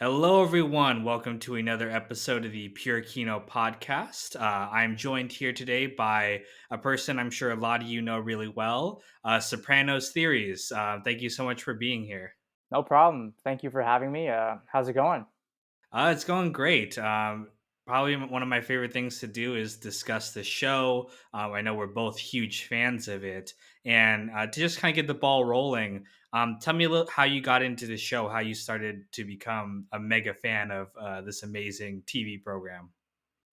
Hello, everyone. Welcome to another episode of the Pure Kino podcast. I'm joined here today by a person I'm sure a lot of you know really well, Sopranos Theories. Thank you so much for being here. No problem. Thank you for having me. How's it going? It's going great. Probably one of my favorite things to do is discuss the show. I know we're both huge fans of it, and to just kind of get the ball rolling. Tell me a little how you got into the show, how you started to become a mega fan of this amazing TV program.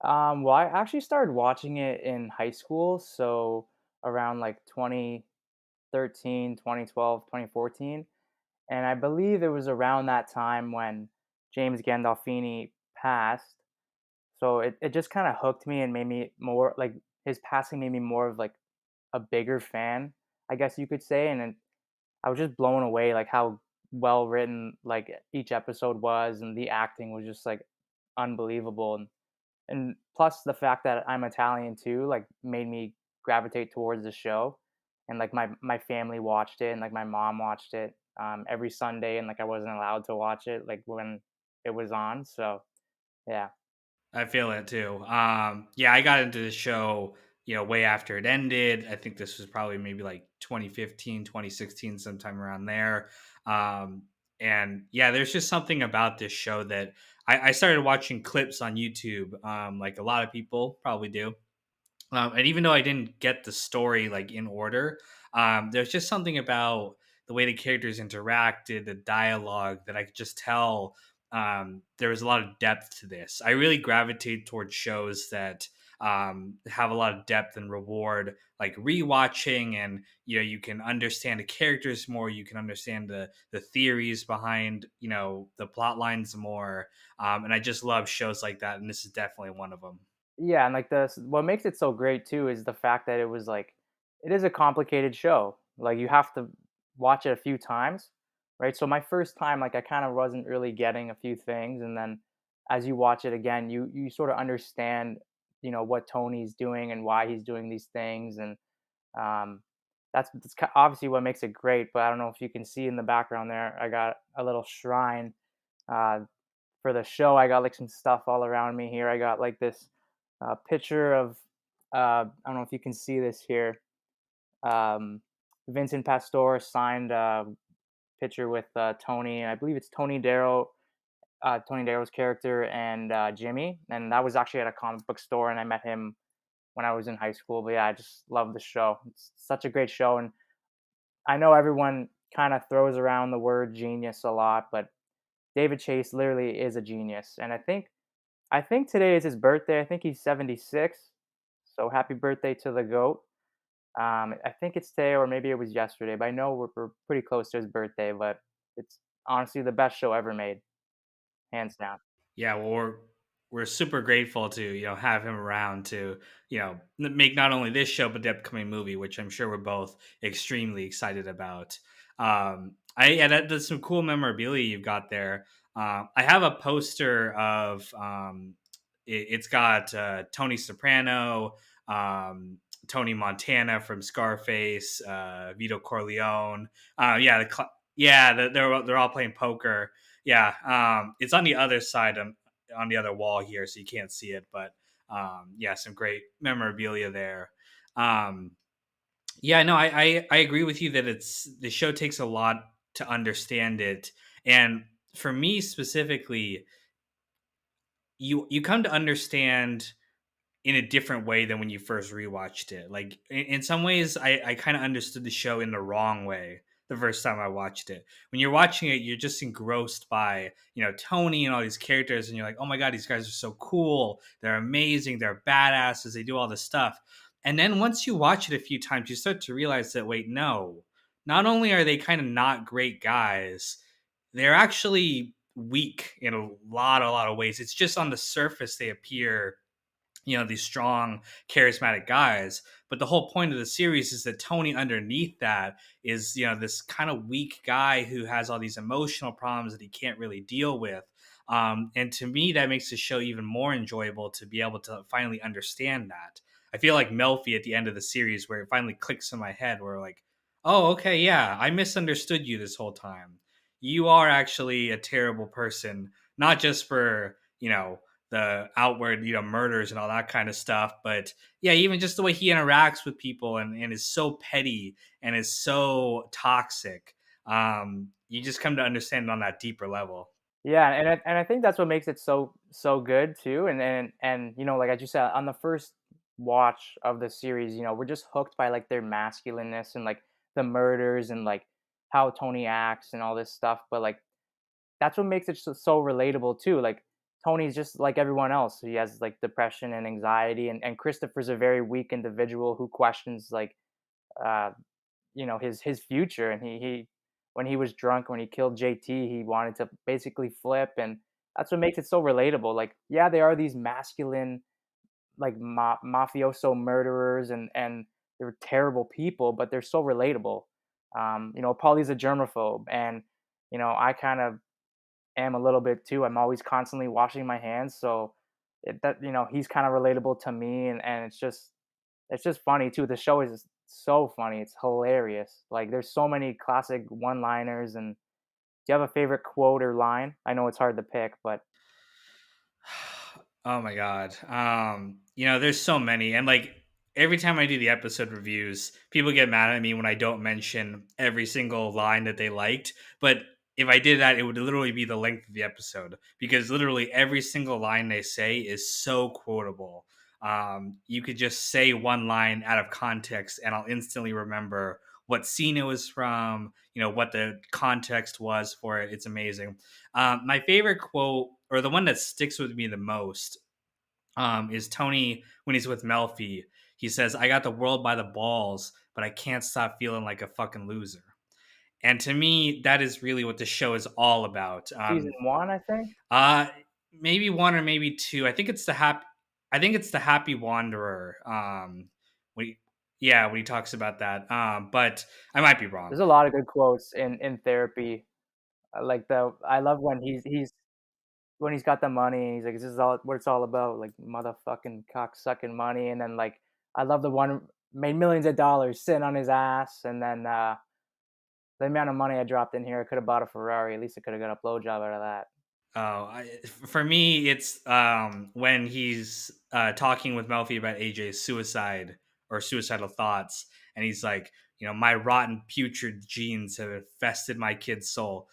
Well, I actually started watching it in high school, so around like 2013, 2012, 2014. And I believe it was around that time when James Gandolfini passed. So it just kind of hooked me and made me more like his passing made me more of like a bigger fan, I guess you could say. And then I was just blown away like how well written like each episode was, and the acting was just like unbelievable. And plus the fact that I'm Italian too, like, made me gravitate towards the show, and, like, my family watched it, and, like, my mom watched it, every Sunday, and, like, I wasn't allowed to watch it, like, when it was on, so, yeah. I feel it too. Yeah, I got into the show, way after it ended. I think this was probably maybe like 2015, 2016, sometime around there. Um, and yeah, there's just something about this show that I started watching clips on YouTube, like a lot of people probably do. And even though I didn't get the story like in order, there's just something about the way the characters interacted, the dialogue that I could just tell there was a lot of depth to this. I really gravitate towards shows that have a lot of depth and reward, like rewatching, and you can understand the characters more, you can understand the theories behind the plot lines more, and I just love shows like that, and this is definitely one of them. Yeah, and, like, what makes it so great too is the fact that it was, like, it is a complicated show, like, you have to watch it a few times, right? So my first time, like, I kinda wasn't really getting a few things, and then as you watch it again, you sorta understand, what Tony's doing and why he's doing these things, and, um, that's obviously what makes it great, but I don't know if you can see in the background there, I got a little shrine, uh, for the show. I got like some stuff all around me here. I got like this picture of I don't know if you can see this here. Um, Vincent Pastore signed picture with Tony. I believe it's Tony Darrow's character and Jimmy. And that was actually at a comic book store, and I met him when I was in high school. But yeah, I just love the show. It's such a great show, and I know everyone kind of throws around the word genius a lot, but David Chase literally is a genius, and I think today is his birthday. I think he's 76. So happy birthday to the goat. I think it's today or maybe it was yesterday, but I know we're pretty close to his birthday. But it's honestly the best show ever made, hands down. Yeah, well, we're super grateful to have him around to make not only this show but the upcoming movie, which I'm sure we're both extremely excited about. That's some cool memorabilia you've got there. I have a poster of it's got Tony Soprano, Tony Montana from Scarface, Vito Corleone. They're all playing poker. Yeah, it's on the other side, on the other wall here, so you can't see it. But yeah, some great memorabilia there. Um, yeah, no, I agree with you that the show takes a lot to understand it, and for me specifically, you come to understand in a different way than when you first rewatched it. Like in some ways, I kind of understood the show in the wrong way the first time I watched it. When you're watching it, you're just engrossed by Tony and all these characters, and you're like, oh my god, these guys are so cool. They're amazing. They're badasses. They do all this stuff. And then once you watch it a few times, you start to realize that wait, no, not only are they kind of not great guys, they're actually weak in a lot of ways. It's just on the surface they appear these strong charismatic guys, but the whole point of the series is that Tony underneath that is this kind of weak guy who has all these emotional problems that he can't really deal with, and to me that makes the show even more enjoyable to be able to finally understand that. I feel like Melfi at the end of the series where it finally clicks in my head where like, oh, okay, yeah, I misunderstood you this whole time. You are actually a terrible person, not just for the outward murders and all that kind of stuff, but yeah, even just the way he interacts with people and is so petty and is so toxic. You just come to understand it on that deeper level. Yeah, and I think that's what makes it so good too. And like as you said, on the first watch of the series, we're just hooked by like their masculineness and like the murders and like how Tony acts and all this stuff. But like that's what makes it so relatable too. Like Tony's just like everyone else. He has like depression and anxiety, and Christopher's a very weak individual who questions like uh his future. And he when he was drunk, when he killed JT, he wanted to basically flip. And that's what makes it so relatable. Like, yeah, they are these masculine like mafioso murderers, and they're terrible people, but they're so relatable. Paulie's a germaphobe, and I kind of am a little bit too. I'm always constantly washing my hands, so he's kind of relatable to me. And it's just funny too. The show is so funny. It's hilarious. Like there's so many classic one-liners. And do you have a favorite quote or line? I know it's hard to pick, but Oh my god. There's so many, and like every time I do the episode reviews, people get mad at me when I don't mention every single line that they liked. But if I did that, it would literally be the length of the episode, because literally every single line they say is so quotable. You could just say one line out of context, and I'll instantly remember what scene it was from, what the context was for it. It's amazing. My favorite quote, or the one that sticks with me the most, is Tony when he's with Melfi. He says, "I got the world by the balls, but I can't stop feeling like a fucking loser." And to me, that is really what the show is all about. season one, I think. Uh, Maybe one or maybe two. I think it's the Happy Wanderer. When he, yeah, when he talks about that. But I might be wrong. There's a lot of good quotes in therapy. I love when he's got the money. He's like, "This is all what it's all about." Like motherfucking cock sucking money. And then like I love the one made millions of dollars sitting on his ass. And then the amount of money I dropped in here, I could have bought a Ferrari. At least I could have got a blowjob out of that. For me, it's when he's talking with Melfi about AJ's suicide or suicidal thoughts, and he's like, my rotten, putrid genes have infested my kid's soul.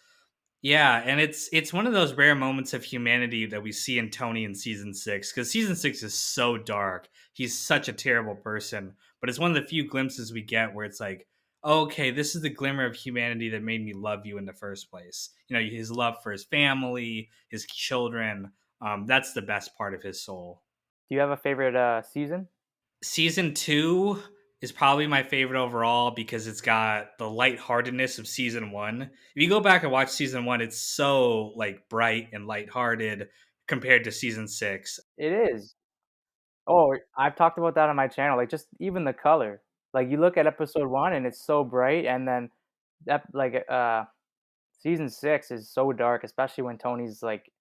Yeah, and it's one of those rare moments of humanity that we see in Tony in season 6, because season 6 is so dark. He's such a terrible person, but it's one of the few glimpses we get where it's like, okay, this is the glimmer of humanity that made me love you in the first place. His love for his family, his children. That's the best part of his soul. Do you have a favorite season? Season 2 is probably my favorite overall because it's got the lightheartedness of season 1. If you go back and watch season 1, it's so like bright and lighthearted compared to season 6. It is. Oh, I've talked about that on my channel. Like just even the color. Like you look at episode one and it's so bright, and then season six is so dark, especially when Tony's like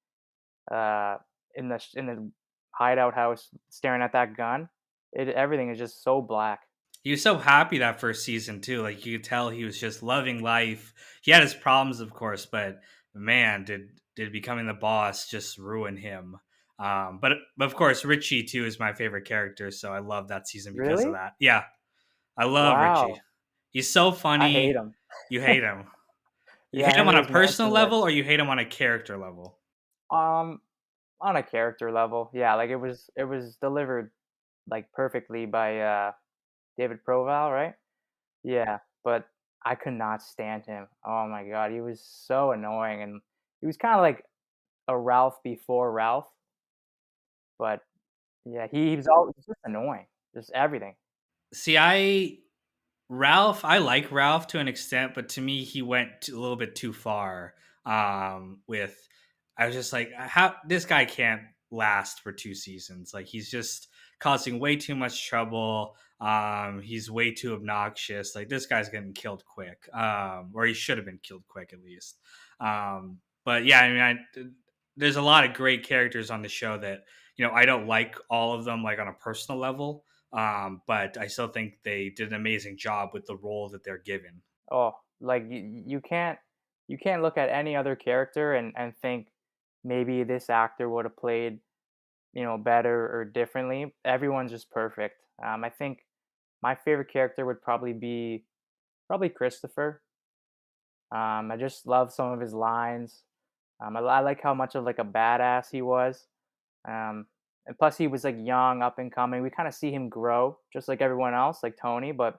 uh in the hideout house staring at that gun. Everything is just so black. He was so happy that first season too. Like you could tell he was just loving life. He had his problems, of course, but man, did becoming the boss just ruin him. But of course, Richie too is my favorite character, so I love that season because of Really? that. Yeah, I love Richie. Wow. He's so I hate funny. him. You hate him. You Yeah, hate him him on and a his personal mansion level, list. or you hate him on a character level. Um, on a character level, yeah, like it was delivered like perfectly by David Proval, right? Yeah, but I could not stand him. Oh my god, he was so annoying. And he was kind of like a Ralph before Ralph, but yeah, he was all just annoying, just everything. See, I like Ralph to an extent, but to me, he went a little bit too far. With I was just like, how this guy can't last for 2 seasons. Like he's just causing way too much trouble. He's way too obnoxious. Like this guy's getting killed quick. Or he should have been killed quick at least. But yeah, I mean, there's a lot of great characters on the show that I don't like all of them like on a personal level, but I still think they did an amazing job with the role that they're given. Oh, like you can't look at any other character and think maybe this actor would have played, better or differently. Everyone's just perfect. I think my favorite character would probably be probably Christopher. I just love some of his lines. I like how much of like a badass he was. And plus, he was like young, up and coming. We kind of see him grow, just like everyone else, like Tony. But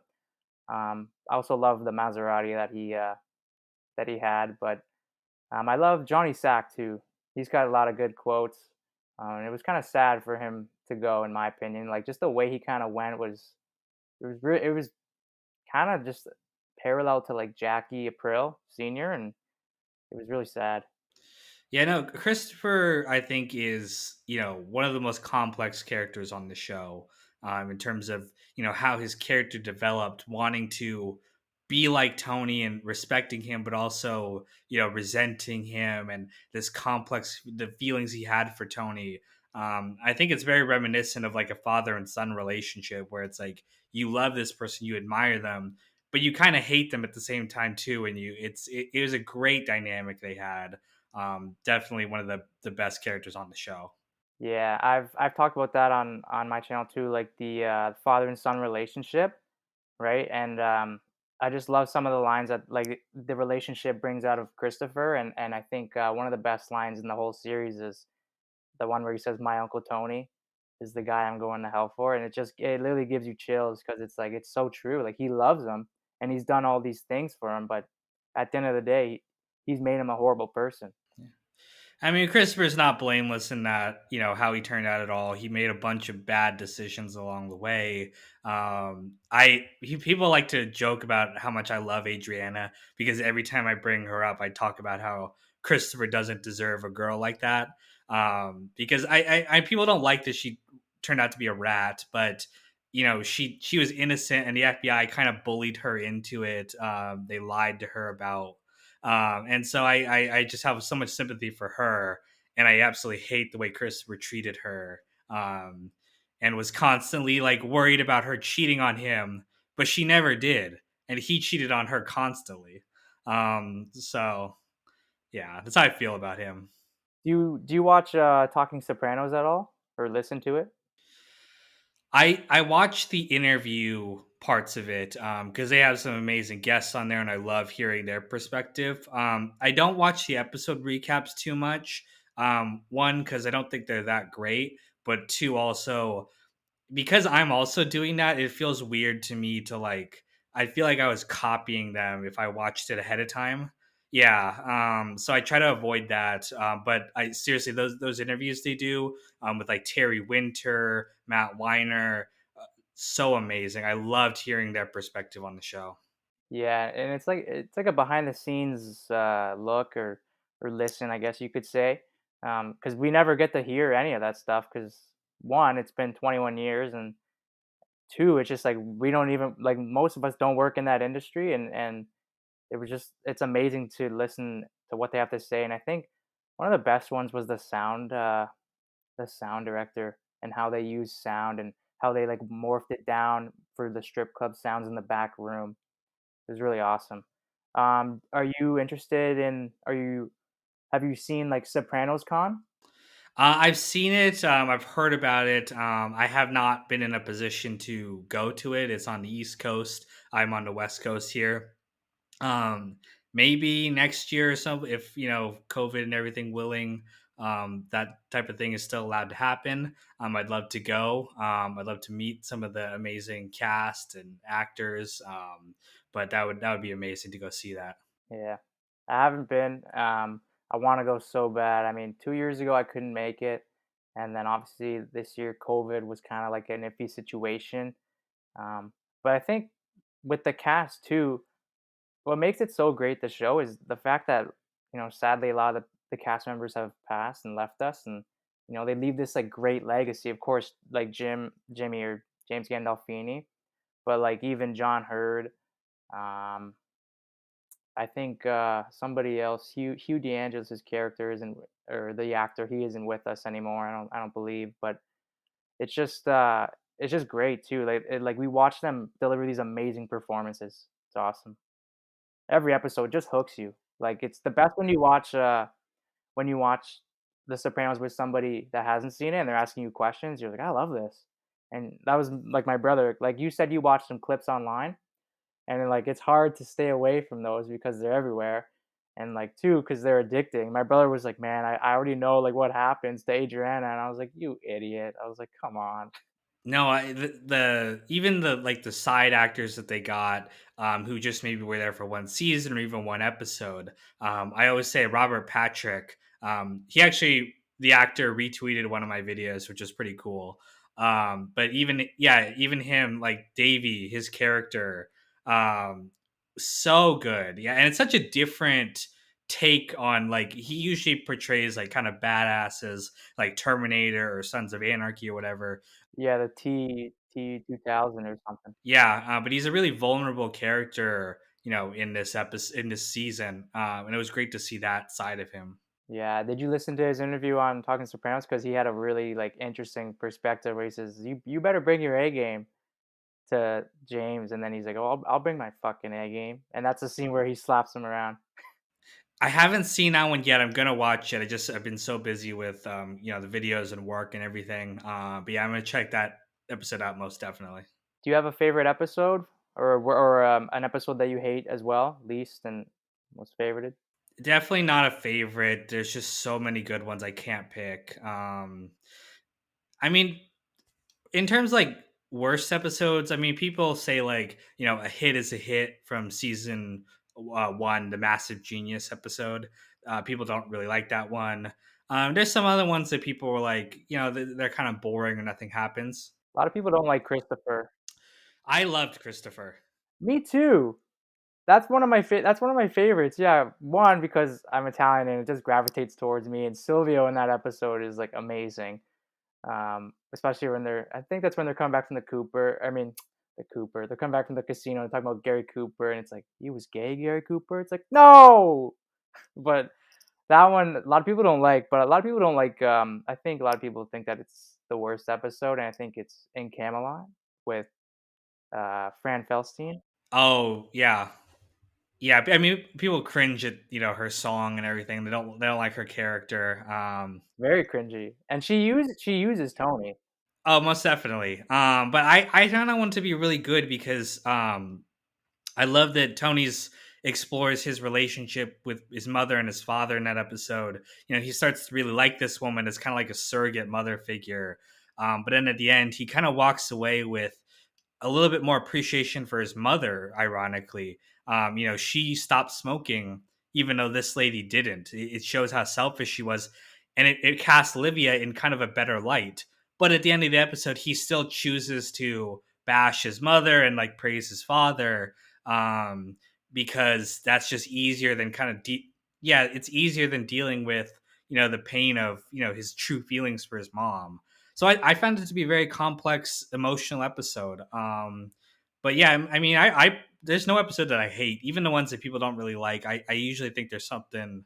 I also love the Maserati that he had. But I love Johnny Sack too. He's got a lot of good quotes. And it was kind of sad for him to go, in my opinion. Like just the way he kind of went was it was kind of just parallel to like Jackie April Senior, and it was really sad. Yeah, no, Christopher, I think, is, one of the most complex characters on the show, in terms of, how his character developed, wanting to be like Tony and respecting him, but also, resenting him and this complex, the feelings he had for Tony. I think it's very reminiscent of like a father and son relationship where it's like you love this person, you admire them, but you kind of hate them at the same time too. And it was a great dynamic they had. Definitely one of the best characters on the show. Yeah, I've talked about that on my channel too, like the father and son relationship, right? And I just love some of the lines that like the relationship brings out of Christopher, and I think one of the best lines in the whole series is the one where he says, "My Uncle Tony is the guy I'm going to hell for," and it literally gives you chills because it's like it's so true. Like he loves him and he's done all these things for him, but at the end of the day, he's made him a horrible person. I mean, Christopher's not blameless in that, how he turned out at all. He made a bunch of bad decisions along the way. People like to joke about how much I love Adriana because every time I bring her up, I talk about how Christopher doesn't deserve a girl like that. Because people don't like that she turned out to be a rat, but she was innocent, and the FBI kind of bullied her into it. They lied to her about and so I just have so much sympathy for her, and I absolutely hate the way Christopher treated her, and was constantly like worried about her cheating on him, but she never did, and he cheated on her constantly. So yeah, that's how I feel about him. Do you watch Talking Sopranos at all or listen to it? I watched the interview parts of it because they have some amazing guests on there, and I love hearing their perspective. I don't watch the episode recaps too much. One, because I don't think they're that great, but two, also because I'm also doing that, it feels weird to me to like. I feel like I was copying them if I watched it ahead of time. Yeah, so I try to avoid that. But I seriously, those interviews they do with like Terry Winter, Matt Weiner, so amazing. I loved hearing their perspective on the show. Yeah, and it's like a behind the scenes look or listen, I guess you could say, because we never get to hear any of that stuff. Because one, it's been 21 years, and two, it's just like we don't even like most of us don't work in that industry, and it's amazing to listen to what they have to say. And I think one of the best ones was the sound director and how they use sound and how they like morphed it down for the strip club sounds in the back room. It was really awesome. Are you interested in? Are you Have you seen like Sopranoscon? I've seen it. I've heard about it. I have not been in a position to go to it. It's on the East Coast. I'm on the West Coast here. Um, Maybe next year or so, if COVID and everything willing, that type of thing is still allowed to happen. I'd love to go. I'd love to meet some of the amazing cast and actors. But that would be amazing to go see that. Yeah, I haven't been. I want to go so bad. I mean, 2 years ago I couldn't make it, and then obviously this year COVID was kind of like an iffy situation. But I think with the cast too, what makes it so great, the show, is the fact that, sadly, a lot of the cast members have passed and left us, and they leave this like great legacy. Of course, like Jimmy or James Gandolfini, but like even John Hurd. Um, I think somebody else, Hugh DeAngelis' character isn't, or the actor, he isn't with us anymore. I don't believe, but it's just great too. Like we watch them deliver these amazing performances. It's awesome. Every episode just hooks you. Like it's the best when you watch The Sopranos with somebody that hasn't seen it and they're asking you questions, you're like, I love this. And that was like my brother. Like you said, you watched some clips online, and then, like it's hard to stay away from those because they're everywhere, and like too because they're addicting. My brother was like, "Man, I already know like what happens to Adriana," and I was like, "You idiot!" I was like, "Come on." No, the even the like the side actors that they got, who just maybe were there for one season or even one episode. I always say Robert Patrick. He actually, the actor, retweeted one of my videos, which is pretty cool. But even, yeah, even him, like Davey, his character, um, so good. Yeah, and it's such a different take on, like, he usually portrays like kind of badasses like Terminator or Sons of Anarchy or whatever. Yeah, the T 2000 or something. Yeah, but he's a really vulnerable character, in this episode, in this season, and it was great to see that side of him. Yeah, did you listen to his interview on Talking Sopranos? Because he had a really like interesting perspective where he says, "You better bring your A game to James," and then he's like, "Oh, I'll bring my fucking A game," and that's the scene where he slaps him around. I haven't seen that one yet. I'm gonna watch it. I've been so busy with the videos and work and everything. But yeah, I'm gonna check that episode out most definitely. Do you have a favorite episode, or an episode that you hate as well, least and most favorited? Definitely not a favorite. There's just so many good ones I can't pick. I mean, in terms like worst episodes, I mean, people say like a hit is a hit from season one, the Massive Genius episode. People don't really like that one. There's some other ones that people were like, they're kind of boring or nothing happens. A lot of people don't like Christopher. I loved Christopher. Me too. That's one of my favorites. Yeah, one because I'm Italian and it just gravitates towards me. And Silvio in that episode is like amazing. Especially when I think that's when they're coming back from the Cooper. I mean, the Cooper. They're coming back from the casino and talking about Gary Cooper, and it's like he was gay, Gary Cooper. It's like no, but that one a lot of people don't like. But a lot of people don't like. I think a lot of people think that it's the worst episode, and I think it's in Camelot with Fran Felstein. Oh yeah, yeah. I mean, people cringe at her song and everything. They don't like her character. Very cringy, and she uses Tony. Oh, most definitely. But I kind of want to be really good because I love that Tony's explores his relationship with his mother and his father in that episode. He starts to really like this woman as kind of like a surrogate mother figure. But then at the end, he kind of walks away with a little bit more appreciation for his mother. Ironically, she stopped smoking, even though this lady didn't. It shows how selfish she was, and it casts Livia in kind of a better light. But at the end of the episode, he still chooses to bash his mother and like praise his father, um, because that's just easier than kind of yeah, it's easier than dealing with the pain of his true feelings for his mom. So I found it to be a very complex, emotional episode. But yeah, I mean, I there's no episode that I hate, even the ones that people don't really like. I usually think there's something.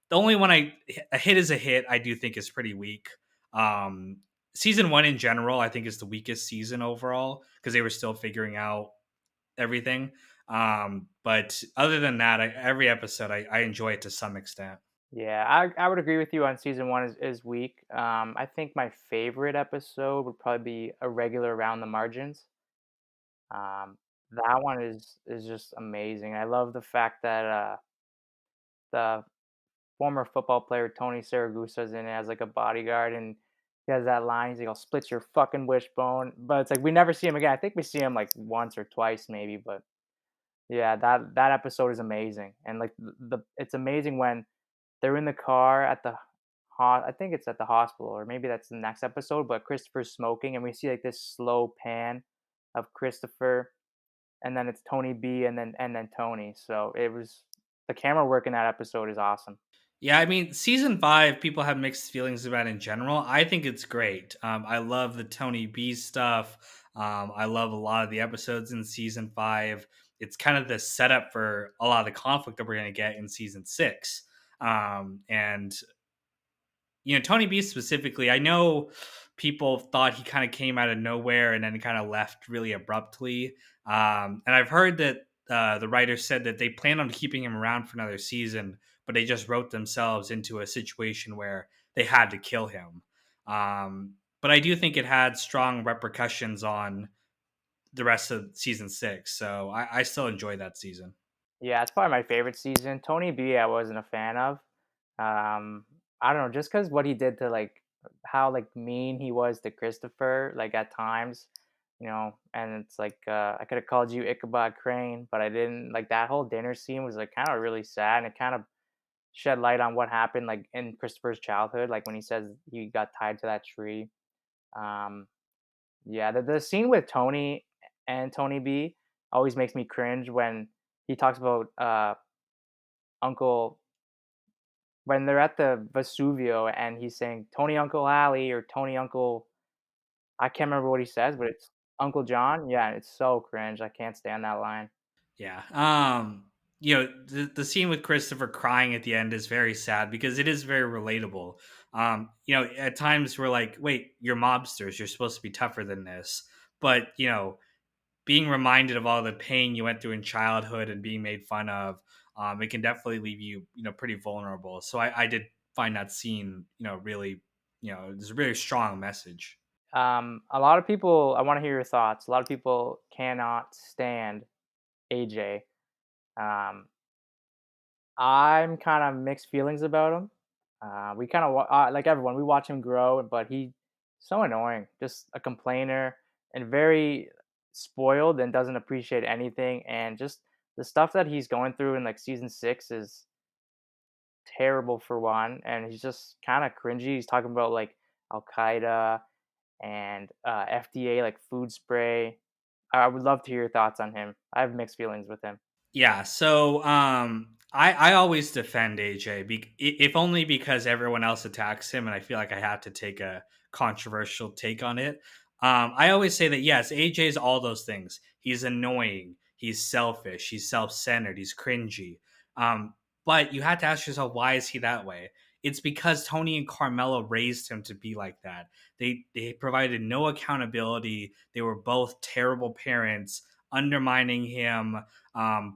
The only one a hit is a hit. I do think is pretty weak. Um, season one in general, I think is the weakest season overall because they were still figuring out everything. But other than that, every episode I enjoy it to some extent. Yeah, I would agree with you on season one is weak. I think my favorite episode would probably be a regular around the margins. Um, that one is just amazing. I love the fact that the former football player Tony Saragusa's in it as like a bodyguard, and he has that line. He's like, "I'll split your fucking wishbone," but it's like we never see him again. I think we see him like once or twice maybe, but yeah, that episode is amazing. And like it's amazing when they're in the car at the I think it's at the hospital, or maybe that's the next episode, but Christopher's smoking and we see like this slow pan of Christopher, and then it's Tony B, and then Tony. So it was the camera work in that episode is awesome. Yeah, I mean, season five, people have mixed feelings about in general. I think it's great. I love the Tony B stuff. I love a lot of the episodes in season five. It's kind of the setup for a lot of the conflict that we're going to get in season six. And Tony B specifically, I know people thought he kind of came out of nowhere and then kind of left really abruptly. And I've heard that the writers said that they planned on keeping him around for another season, but they just wrote themselves into a situation where they had to kill him. But I do think it had strong repercussions on the rest of season 6. So I still enjoy that season. Yeah, it's probably my favorite season. Tony B, I wasn't a fan of. Um, I don't know, just because what he did to like how like mean he was to Christopher, like at times, and it's like I could have called you Ichabod Crane, but I didn't. Like that whole dinner scene was like kind of really sad, and it kind of shed light on what happened like in Christopher's childhood, like when he says he got tied to that tree. Um, yeah, the scene with Tony and Tony B always makes me cringe when he talks about Uncle when they're at the Vesuvio and he's saying Tony Uncle Ali or Tony Uncle I can't remember what he says, but it's Uncle John. Yeah, it's so cringe. I can't stand that line. Yeah. The scene with Christopher crying at the end is very sad because it is very relatable. At times we're like, wait, you're mobsters. You're supposed to be tougher than this. But, being reminded of all the pain you went through in childhood and being made fun of, it can definitely leave you, pretty vulnerable. So I did find that scene, really, it's a really strong message. A lot of people, I want to hear your thoughts. A lot of people cannot stand AJ. Um, I'm kind of mixed feelings about him. We kind of like everyone, we watch him grow, but he's so annoying. Just a complainer and very spoiled and doesn't appreciate anything. And just the stuff that he's going through in like season 6 is terrible for one. And he's just kind of cringy. He's talking about like Al Qaeda and FDA, like food spray. I would love to hear your thoughts on him. I have mixed feelings with him. Yeah, so I always defend AJ, if only because everyone else attacks him, and I feel like I have to take a controversial take on it. I always say that yes, AJ is all those things. He's annoying, he's selfish, he's self-centered, he's cringy. But you had to ask yourself, why is he that way? It's because Tony and Carmela raised him to be like that. They provided no accountability. They were both terrible parents, undermining him,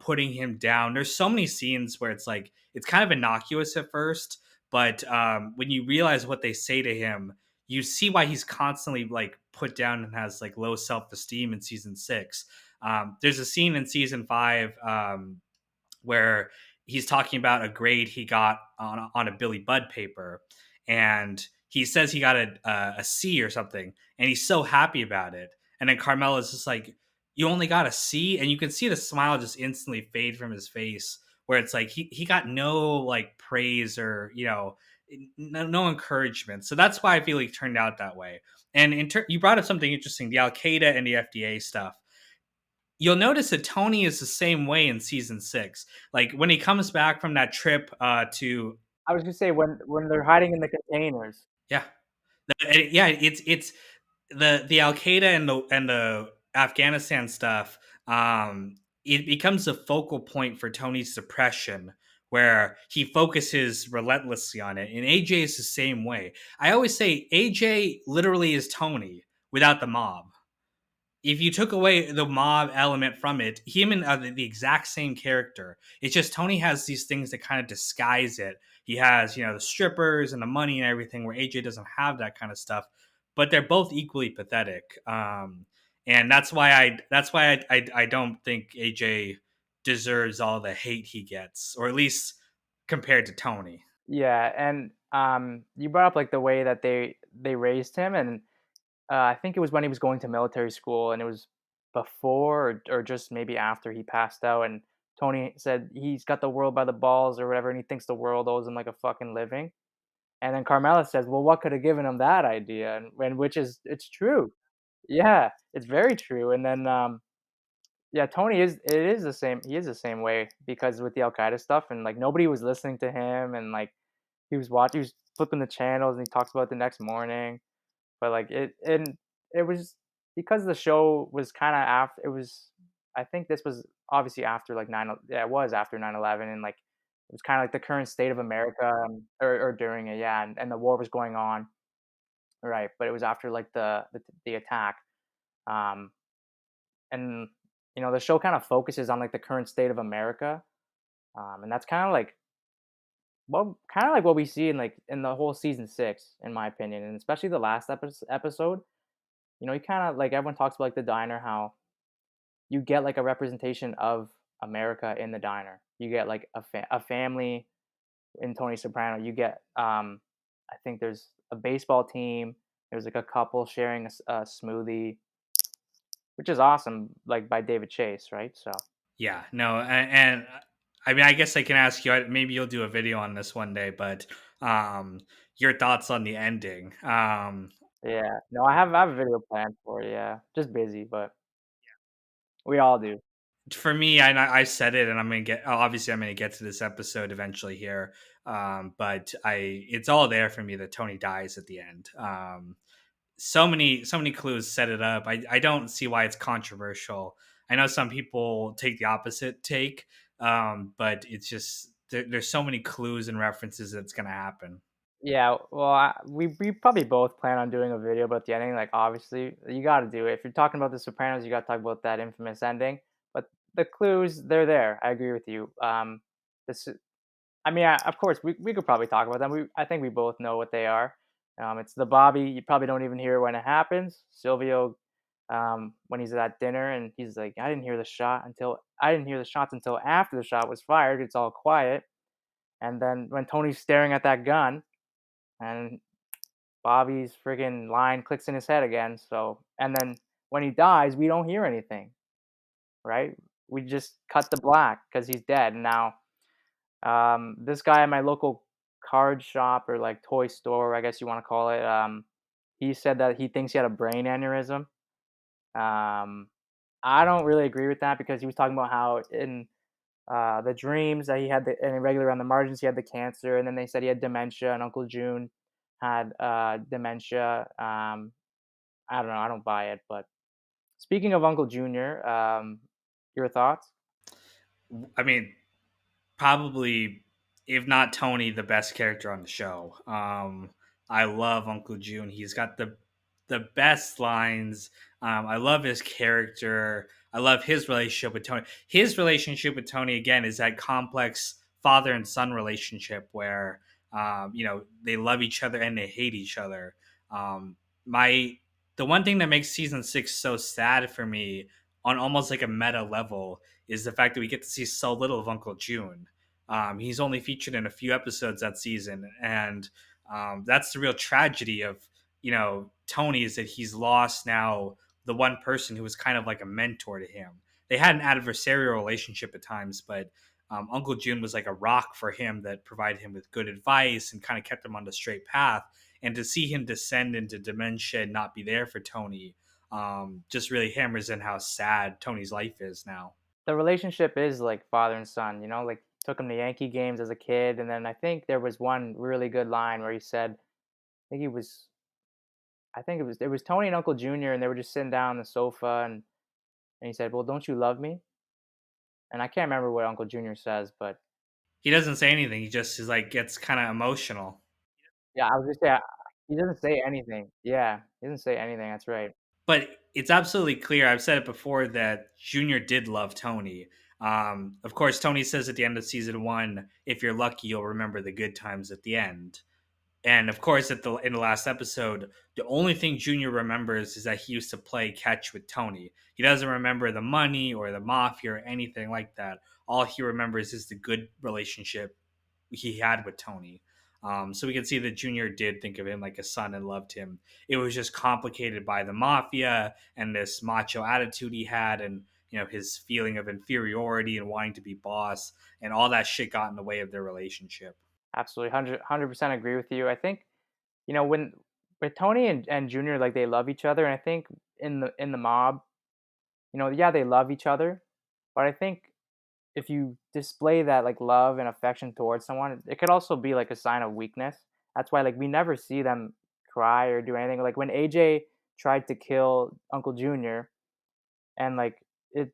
putting him down. There's so many scenes where it's like it's kind of innocuous at first, but when you realize what they say to him, you see why he's constantly like put down and has like low self esteem in season 6. There's a scene in season 5 where he's talking about a grade he got on a Billy Budd paper, and he says he got a C or something, and he's so happy about it. And then Carmela's just like, "You only got a C," and you can see the smile just instantly fade from his face, where it's like he got no like praise or no encouragement. So that's why I feel he turned out that way. And you brought up something interesting, the Al Qaeda and the FDA stuff. You'll notice that Tony is the same way in season 6. Like when he comes back from that trip to I was gonna say when they're hiding in the containers. yeah, yeah, it's the Al Qaeda and the Afghanistan stuff. It becomes a focal point for Tony's depression, where he focuses relentlessly on it. And AJ is the same way. I always say AJ literally is Tony without the mob. If you took away the mob element from it, him and the exact same character. It's just Tony has these things that kind of disguise it. He has, the strippers and the money and everything, where AJ doesn't have that kind of stuff. But they're both equally pathetic, and that's why I don't think AJ deserves all the hate he gets, or at least compared to Tony. Yeah, and you brought up like the way that they raised him, and I think it was when he was going to military school, and it was before or just maybe after he passed out, and Tony said he's got the world by the balls or whatever, and he thinks the world owes him like a fucking living. And then Carmela says, "Well, what could have given him that idea?" And which is it's true. Yeah, it's very true. And then yeah, Tony is it is the same. He is the same way because with the Al Qaeda stuff, and like nobody was listening to him, and like he was flipping the channels, and he talks about it the next morning. But like it was because the show was kind of after it was. I think this was obviously after like yeah, it was after 9/11, and like it was kind of like the current state of America, or during it, yeah, and the war was going on, right? But it was after like the attack, um, and the show kind of focuses on like the current state of America, and that's kind of like what we see in like in the whole season 6, in my opinion, and especially the last episode. You kind of like everyone talks about like the diner, how you get like a representation of America in the diner. You get like a family in Tony Soprano. You get I think there's a baseball team. There's like a couple sharing a smoothie, which is awesome, like by David Chase, right? So Yeah, no, and I mean, I guess I can ask you. Maybe you'll do a video on this one day, but um, your thoughts on the ending? yeah, no, I have a video planned for it. Yeah, just busy, but we all do. For me, I said it, and I'm gonna get. Obviously, I'm gonna get to this episode eventually here. But it's all there for me that Tony dies at the end. So many clues set it up. I don't see why it's controversial. I know some people take the opposite take, but it's just there's so many clues and references that's gonna happen. Yeah, well, we probably both plan on doing a video about the ending. Like, obviously, you got to do it. If you're talking about The Sopranos, you got to talk about that infamous ending. But the clues, they're there. I agree with you. This, I mean, of course, we could probably talk about them. I think we both know what they are. It's the Bobby. You probably don't even hear it when it happens. Silvio, when he's at dinner and he's like, I didn't hear the shots until after the shot was fired. It's all quiet. And then when Tony's staring at that gun and Bobby's friggin' line clicks in his head again. So, and then when he dies, we don't hear anything, right? We just cut the black because he's dead. And now, this guy at my local card shop or like toy store, I guess you want to call it, he said that he thinks he had a brain aneurysm. Um, I don't really agree with that because he was talking about how in the dreams that he had and irregular on the margins, he had the cancer, and then they said he had dementia, and Uncle June had dementia. I don't know. I don't buy it. But speaking of Uncle Junior, your thoughts? I mean, probably, if not Tony, the best character on the show. I love Uncle June. He's got the best lines. I love his character. I love his relationship with Tony. His relationship with Tony again is that complex father and son relationship where they love each other and they hate each other. My The one thing that makes season 6 so sad for me on almost like a meta level is the fact that we get to see so little of Uncle June. He's only featured in a few episodes that season, and that's the real tragedy of Tony, is that he's lost now the one person who was kind of like a mentor to him. They had an adversarial relationship at times, but Uncle June was like a rock for him that provided him with good advice and kind of kept him on the straight path. And to see him descend into dementia and not be there for Tony just really hammers in how sad Tony's life is now. The relationship is like father and son. Like took him to Yankee games as a kid, and then I think there was one really good line where he said, think he was, I think it was Tony and Uncle Junior, and they were just sitting down on the sofa, and he said, "Well, don't you love me?" And I can't remember what Uncle Junior says, but He doesn't say anything. He just is like gets kind of emotional. yeah, I was just yeah, he doesn't say anything. Yeah, he doesn't say anything. That's right. But it's absolutely clear. I've said it before that Junior did love Tony. Of course, Tony says at the end of season 1, "If you're lucky, you'll remember the good times at the end." And of course, in the last episode, the only thing Junior remembers is that he used to play catch with Tony. He doesn't remember the money or the mafia or anything like that. All he remembers is the good relationship he had with Tony. So we can see that Junior did think of him like a son and loved him. It was just complicated by the mafia and this macho attitude he had, and his feeling of inferiority and wanting to be boss, and all that shit got in the way of their relationship. Absolutely, 100% agree with you. I think when with Tony and Junior, like they love each other, and I think in the mob, yeah, they love each other, but I think if you display that like love and affection towards someone, it could also be like a sign of weakness. That's why like we never see them cry or do anything. Like when AJ tried to kill Uncle Junior, and like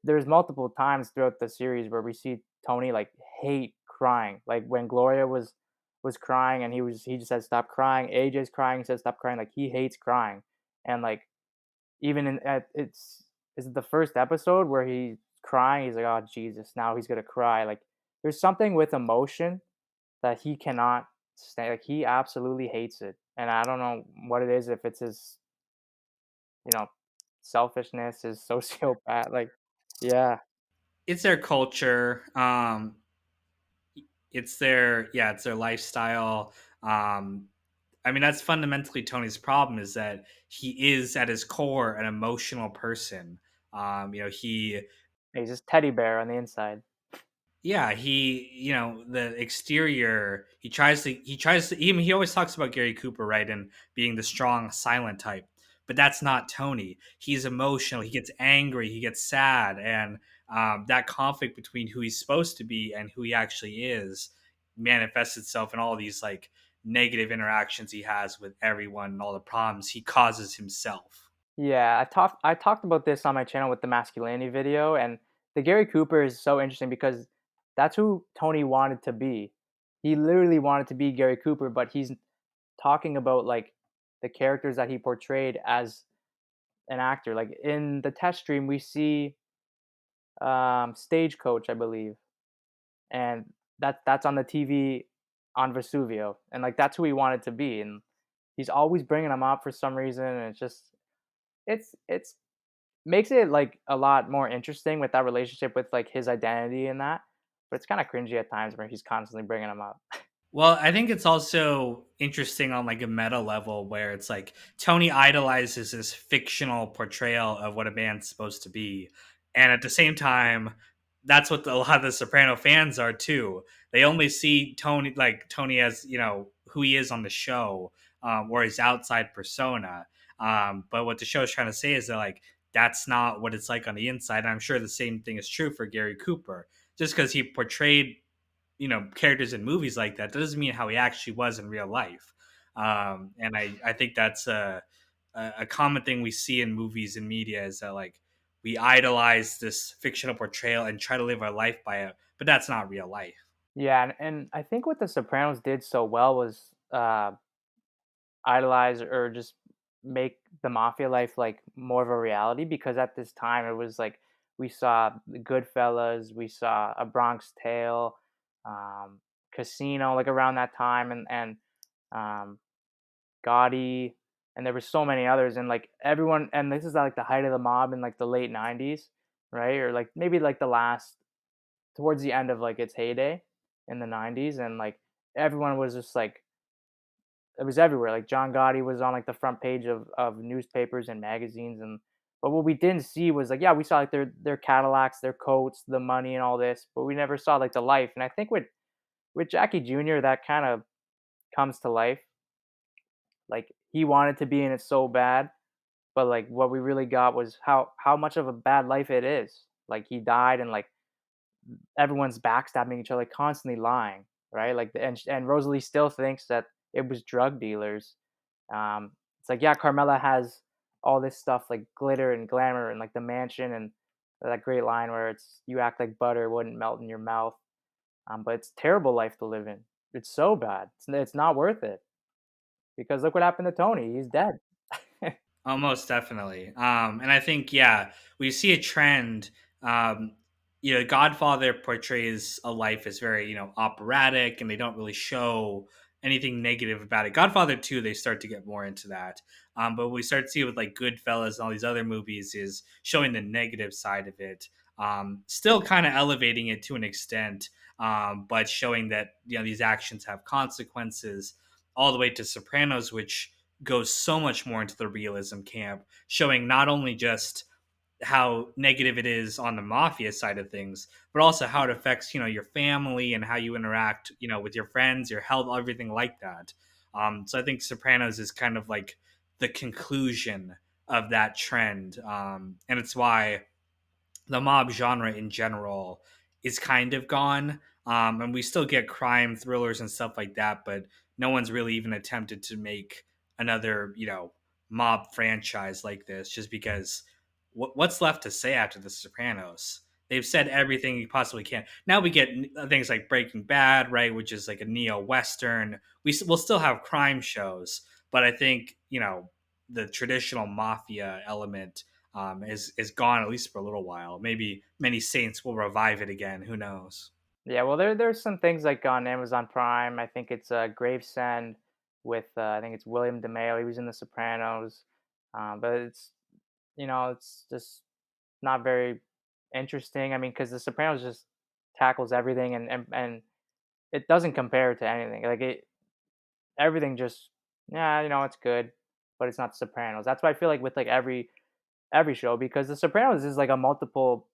there's multiple times throughout the series where we see Tony like hate crying. Like when Gloria was crying and he just said stop crying. AJ's crying, he said stop crying. Like he hates crying, and like even in at it's is it the first episode where he's crying, he's like, "Oh, Jesus, now he's gonna cry." Like, there's something with emotion that he cannot stand. Like, he absolutely hates it, and I don't know what it is. If it's his, you know, selfishness, his sociopath. Like, yeah, It's their culture. It's their yeah, it's their lifestyle. Um, I mean, that's fundamentally Tony's problem is that he is at his core an emotional person. He he's just teddy bear on the inside. yeah, the exterior, he always talks about Gary Cooper, right? And being the strong, silent type. But that's not Tony. He's emotional. He gets angry. He gets sad. And that conflict between who he's supposed to be and who he actually is manifests itself in all these like negative interactions he has with everyone and all the problems he causes himself. Yeah, I talked about this on my channel with the masculinity video, and the Gary Cooper is so interesting because that's who Tony wanted to be. He literally wanted to be Gary Cooper, but he's talking about like the characters that he portrayed as an actor. Like in the test stream, we see Stagecoach, I believe, and that's on the TV on Vesuvio, and like that's who he wanted to be, and he's always bringing him up for some reason, and it's makes it like a lot more interesting with that relationship with like his identity and that, but it's kind of cringy at times where he's constantly bringing him up. Well, I think it's also interesting on like a meta level where it's like Tony idolizes this fictional portrayal of what a man's supposed to be. And at the same time, that's what a lot of the Soprano fans are too. They only see Tony as, who he is on the show, or his outside persona. But what the show is trying to say is that like that's not what it's like on the inside. And I'm sure the same thing is true for Gary Cooper. Just because he portrayed characters in movies like that doesn't mean how he actually was in real life. And I think that's a common thing we see in movies and media is that like we idolize this fictional portrayal and try to live our life by it, but that's not real life. Yeah, and I think what the Sopranos did so well was idolize or just make the mafia life like more of a reality, because at this time it was like we saw the Goodfellas, we saw A Bronx Tale, um, Casino, like around that time, and um, Gotti, and there were so many others, and like everyone, and this is like the height of the mob in like the late '90s, right? Or like maybe like the last towards the end of like its heyday in the '90s, and like everyone was just like it was everywhere. Like John Gotti was on like the front page of newspapers and magazines, and but what we didn't see was like, yeah, we saw like their Cadillacs, their coats, the money, and all this, but we never saw like the life. And I think with Jackie Jr. that kind of comes to life. Like he wanted to be in it so bad, but like what we really got was how much of a bad life it is. Like he died, and like everyone's backstabbing each other, like, constantly lying, right? Like, and Rosalie still thinks that it was drug dealers. It's like, yeah, Carmela has all this stuff like glitter and glamour and like the mansion and that great line where it's you act like butter wouldn't melt in your mouth. But it's a terrible life to live in. It's so bad. It's not worth it because look what happened to Tony. He's dead. Almost definitely. And I think, yeah, we see a trend. Um, Godfather portrays a life as very, operatic, and they don't really show anything negative about it. Godfather 2, they start to get more into that. But what we start to see with like Goodfellas and all these other movies is showing the negative side of it. Still kind of elevating it to an extent, but showing that, these actions have consequences all the way to Sopranos, which goes so much more into the realism camp, showing not only just how negative it is on the mafia side of things, but also how it affects, your family and how you interact, with your friends, your health, everything like that. So I think Sopranos is kind of like the conclusion of that trend. And it's why the mob genre in general is kind of gone. And we still get crime thrillers and stuff like that, but no one's really even attempted to make another, mob franchise like this just because what's left to say after The Sopranos? They've said everything you possibly can. Now we get things like Breaking Bad, right, which is like a neo western. We'll still have crime shows, but I think the traditional mafia element is gone at least for a little while. Maybe many saints will revive it again. Who knows? Yeah, well, there's some things like on Amazon Prime. I think it's Gravesend with I think it's William DeMeo. He was in The Sopranos, but it's it's just not very interesting. I mean, because The Sopranos just tackles everything, and it doesn't compare to anything. Like everything just yeah, it's good, but it's not Sopranos. That's why I feel like with like every show because The Sopranos is like a multiple.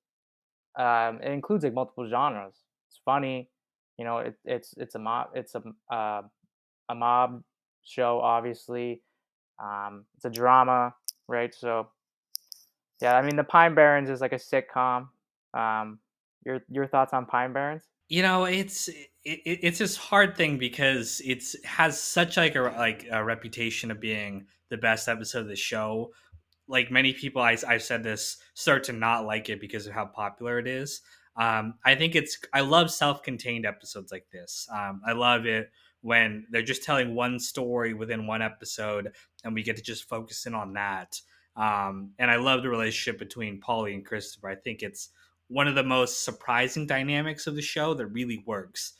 It includes like multiple genres. It's funny, it's a mob. A mob show, obviously. It's a drama, right? So yeah, I mean, the Pine Barrens is like a sitcom. Um, your thoughts on Pine Barrens? It's this hard thing because it's has such like a reputation of being the best episode of the show. Like many people, I've said this, start to not like it because of how popular it is. I think I love self-contained episodes like this. I love it when they're just telling one story within one episode, and we get to just focus in on that. And I love the relationship between Polly and Christopher. I think it's one of the most surprising dynamics of the show that really works.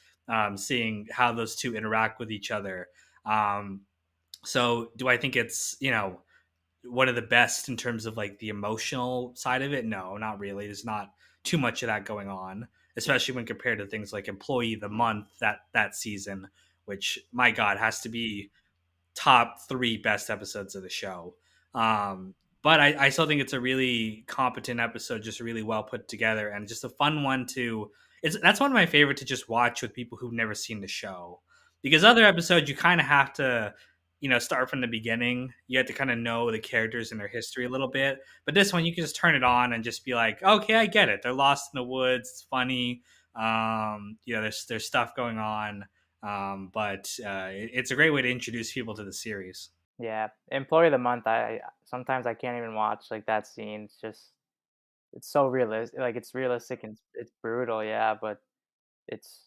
Seeing how those two interact with each other. Um, so, do I think it's one of the best in terms of like the emotional side of it? No, not really. There's not too much of that going on, especially when compared to things like Employee of the Month that season, which my God has to be top three best episodes of the show. Um, but I still think it's a really competent episode, just really well put together, and just a fun one to. That's one of my favorite to just watch with people who've never seen the show, because other episodes you kind of have to, start from the beginning. You have to kind of know the characters and their history a little bit. But this one, you can just turn it on and just be like, okay, I get it. They're lost in the woods. It's funny. There's stuff going on, but it's a great way to introduce people to the series. Yeah, Employee of the Month. I sometimes I can't even watch like that scene. It's so realistic. Like it's realistic and it's brutal. Yeah, but it's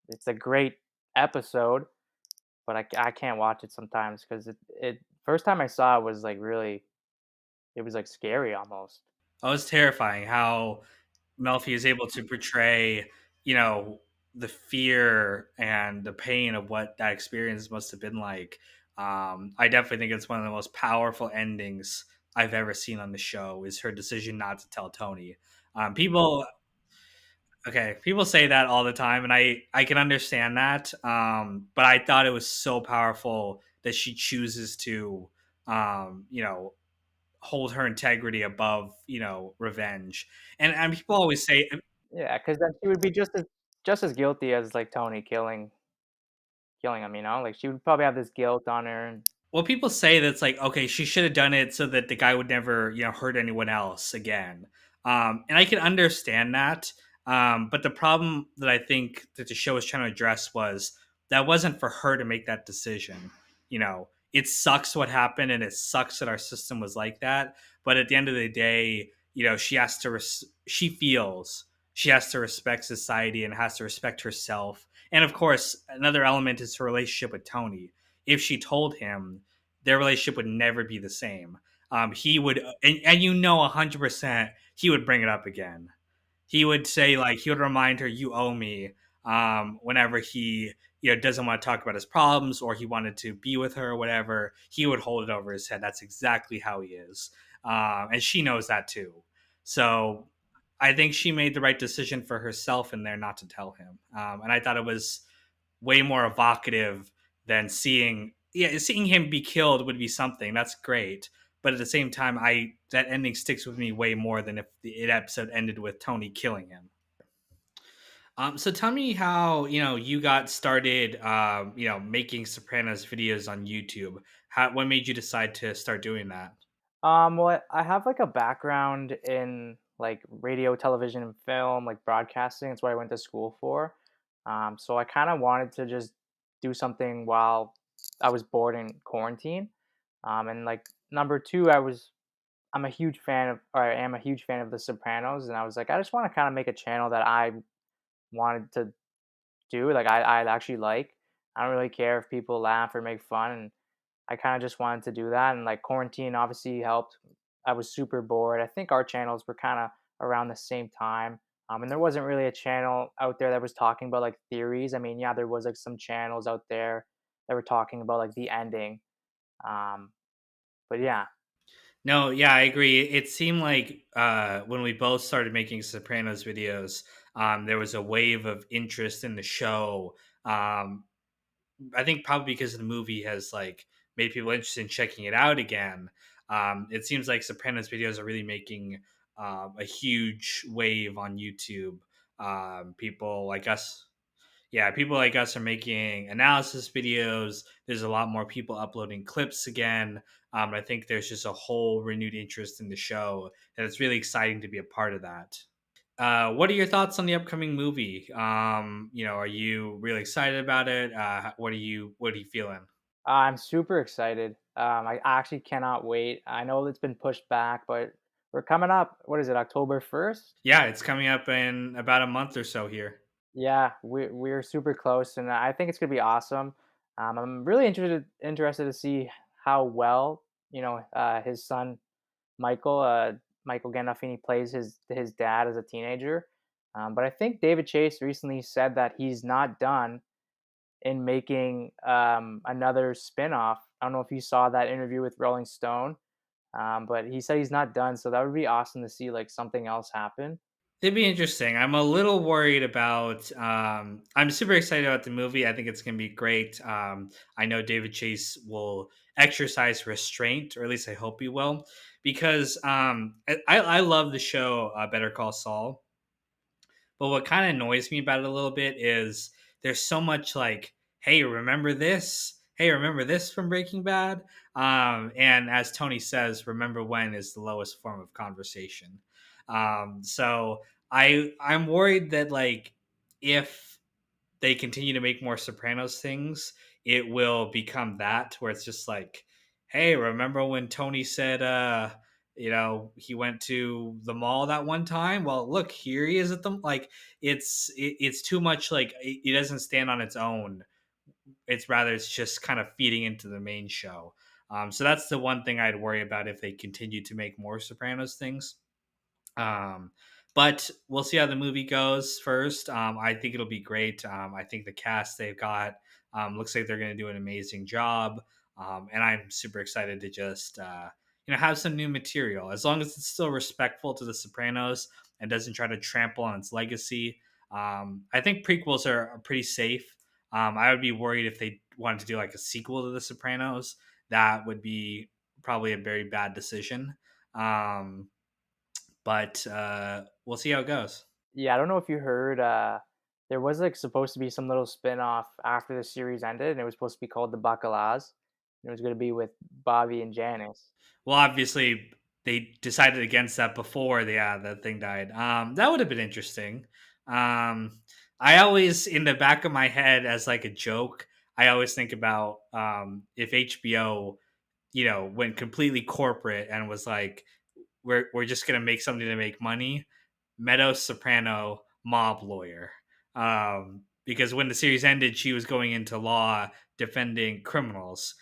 it's a great episode. But I can't watch it sometimes because it first time I saw it was like really it was like scary almost. Oh, it's terrifying how Melfi is able to portray, you know, the fear and the pain of what that experience must have been like. I definitely think it's one of the most powerful endings I've ever seen on the show. Is her decision not to tell Tony. People Okay, people say that all the time, and I can understand that. But I thought it was so powerful that she chooses to, you know, hold her integrity above, revenge. And people always say, Yeah, because then she would be just as guilty as like Tony killing him. Like she would probably have this guilt on her. And well, people say that's like, okay, she should have done it so that the guy would never, hurt anyone else again. And I can understand that. But the problem that I think that the show was trying to address was that wasn't for her to make that decision. It sucks what happened, and it sucks that our system was like that. But at the end of the day, she has to. She feels she has to respect society and has to respect herself. And of course, another element is her relationship with Tony. If she told him, their relationship would never be the same. He would, and 100%, he would bring it up again. He would say, like, he would remind her, "You owe me." Whenever he, doesn't want to talk about his problems or he wanted to be with her or whatever, he would hold it over his head. That's exactly how he is, and she knows that too. So I think she made the right decision for herself in there not to tell him. And I thought it was way more evocative than seeing him be killed would be something that's great, but at the same time, I that ending sticks with me way more than if the episode ended with Tony killing him. So tell me how you got started making Sopranos videos on YouTube. What made you decide to start doing that? well, I have like a background in like radio, television, and film, like broadcasting. It's what I went to school for. So I kind of wanted to just do something while I was bored in quarantine. And like number two, I'm a huge fan of, or I am a huge fan of The Sopranos, and I was like, I just want to kind of make a channel that I wanted to do, like I actually like. I don't really care if people laugh or make fun, and I kind of just wanted to do that. And like quarantine obviously helped. I was super bored. I think our channels were kind of around the same time. And there wasn't really a channel out there that was talking about like theories. I mean, yeah, there was like some channels out there that were talking about like the ending. Um, but yeah, No, yeah, I agree. It seemed like when we both started making Sopranos videos, there was a wave of interest in the show. Um, I think probably because the movie has like made people interested in checking it out again. It seems like Sopranos videos are really making a huge wave on YouTube. People like us, yeah, people like us are making analysis videos. There's a lot more people uploading clips again. I think there's just a whole renewed interest in the show, and it's really exciting to be a part of that. What are your thoughts on the upcoming movie? Are you really excited about it? What are you feeling? I'm super excited. I actually cannot wait. I know it's been pushed back, but we're coming up. What is it, October 1st? Yeah, it's coming up in about a month or so here. Yeah, we're super close, and I think it's gonna be awesome. I'm really interested to see how well his son Michael Michael Gandolfini plays his dad as a teenager. But I think David Chase recently said that he's not done in making another spin-off. I don't know if you saw that interview with Rolling Stone, but he said he's not done. So that would be awesome to see like something else happen. It'd be interesting. I'm a little worried about. I'm super excited about the movie. I think it's going to be great. I know David Chase will exercise restraint, or at least I hope he will, because I love the show Better Call Saul. But what kind of annoys me about it a little bit is there's so much like, hey, remember this? Hey, remember this from Breaking Bad? And as Tony says, remember when is the lowest form of conversation. So I'm worried that like if they continue to make more Sopranos things, it will become that where it's just like, hey, remember when Tony said, he went to the mall that one time? Well, look, here he is at the like. It's too much. Like it doesn't stand on its own. It's just kind of feeding into the main show. So that's the one thing I'd worry about if they continue to make more Sopranos things. Um, but we'll see how the movie goes first. I think it'll be great. I think the cast they've got looks like they're going to do an amazing job. And I'm super excited to just have some new material. As long as it's still respectful to The Sopranos and doesn't try to trample on its legacy. I think prequels are pretty safe. I would be worried if they wanted to do like a sequel to The Sopranos. That would be probably a very bad decision. Um, but we'll see how it goes. Yeah, I don't know if you heard. There was like supposed to be some little spin-off after the series ended, and it was supposed to be called the Bacalas. It was going to be with Bobby and Janice. Well, obviously they decided against that before the thing died. That would have been interesting. I always, in the back of my head, as like a joke, I always think about if HBO, went completely corporate and was like, we're just gonna make something to make money. Meadow Soprano mob lawyer. Because when the series ended, she was going into law defending criminals.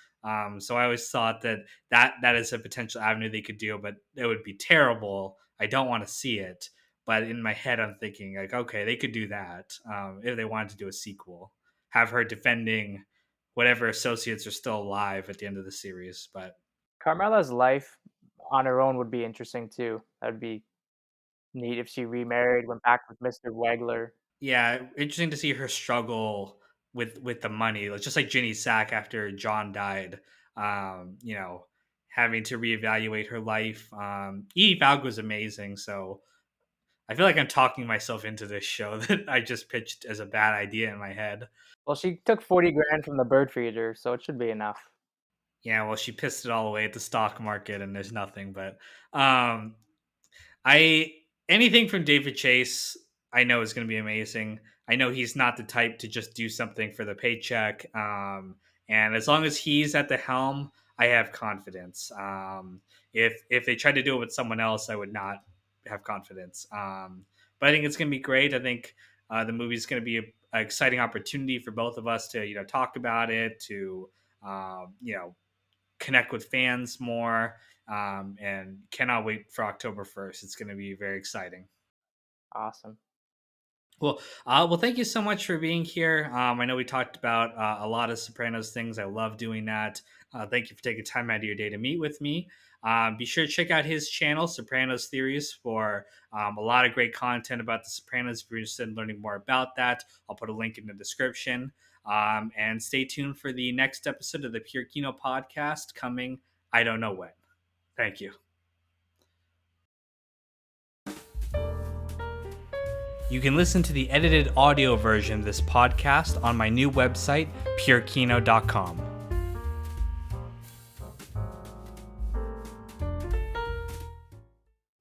So I always thought that is a potential avenue they could do, but it would be terrible. I don't want to see it. But in my head, I'm thinking like, okay, they could do that if they wanted to do a sequel. Have her defending whatever associates are still alive at the end of the series. But Carmela's life on her own would be interesting too. That would be neat if she remarried, went back with Mr. Wegler. yeah, interesting to see her struggle with the money. Like just like Ginny Sack after John died, having to reevaluate her life. Edie Falco was amazing, so I feel like I'm talking myself into this show that I just pitched as a bad idea in my head. Well, she took 40 grand from the bird feeder, so it should be enough. Yeah, well, she pissed it all away at the stock market, and there's nothing. But um, I anything from David Chase, I know is going to be amazing. I know he's not the type to just do something for the paycheck. And as long as he's at the helm, I have confidence. If they tried to do it with someone else, I would not have confidence. But I think it's going to be great. I think the movie is going to be an exciting opportunity for both of us to talk about it, to um, you know connect with fans more. and cannot wait for October 1st. It's going to be very exciting. Awesome. Well, thank you so much for being here. I know we talked about a lot of Sopranos things. I love doing that. Thank you for taking time out of your day to meet with me. Be sure to check out his channel, Sopranos Theories, for a lot of great content about the Sopranos. If you're interested in learning more about that, I'll put a link in the description. And stay tuned for the next episode of the Pure Kino podcast coming, I don't know when. Thank you. You can listen to the edited audio version of this podcast on my new website, purekino.com.